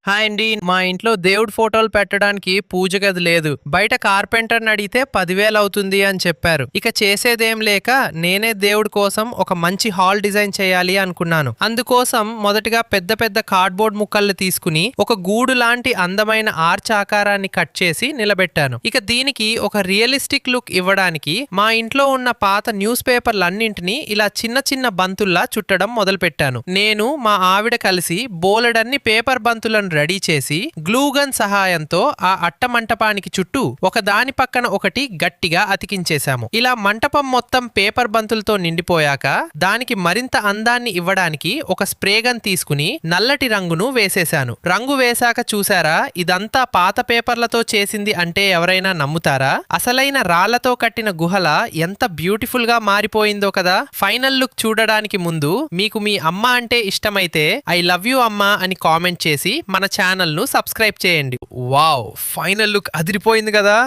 Hi అండి. మా ఇంట్లో దేవుడి ఫోటోలు పెట్టడానికి పూజ గది లేదు. బయట కార్పెంటర్‌ని అడిగితే 10,000 అవుతుంది అని చెప్పారు. ఇక చేసేదేం లేక నేనే దేవుడి కోసం ఒక మంచి హాల్ డిజైన్ చేయాలి అనుకున్నాను. అందుకోసం మొదటగా పెద్ద పెద్ద కార్డ్‌బోర్డ్ ముక్కల్ని తీసుకుని ఒక గూడు లాంటి అందమైన ఆర్చ్ ఆకారాన్ని కట్ చేసి నిలబెట్టాను. ఇక దీనికి ఒక రియలిస్టిక్ లుక్ ఇవ్వడానికి మా ఇంట్లో ఉన్న పాత న్యూస్ పేపర్లన్నింటినీ ఇలా చిన్న చిన్న బంతుల్లా చుట్టడం మొదలుపెట్టాను. నేను మా ఆవిడ కలిసి బోలెడన్ని పేపర్ బంతులను రెడీ చేసి గ్లూ గన్ సహాయంతో ఆ అట్ట మంటపానికి చుట్టూ ఒక దాని పక్కన ఒకటి గట్టిగా అతికించేశాము. ఇలా మంటపం మొత్తం పేపర్ బంతులతో నిండిపోయాక దానికి మరింత అందాన్ని ఇవ్వడానికి ఒక స్ప్రే గన్ తీసుకుని నల్లటి రంగును వేసేశాను. రంగు వేశాక చూసారా, ఇదంతా పాత పేపర్లతో చేసింది అంటే ఎవరైనా నమ్ముతారా? అసలైన రాళ్లతో కట్టిన గుహల ఎంత బ్యూటిఫుల్ గా మారిపోయిందో కదా. ఫైనల్ లుక్ చూడడానికి ముందు మీకు మీ అమ్మ అంటే ఇష్టమైతే ఐ లవ్ యూ అమ్మా అని కామెంట్ చేసి మన ఛానల్ ను సబ్స్క్రైబ్ చేయండి. వావ్, ఫైనల్ లుక్ అదిరిపోయింది కదా.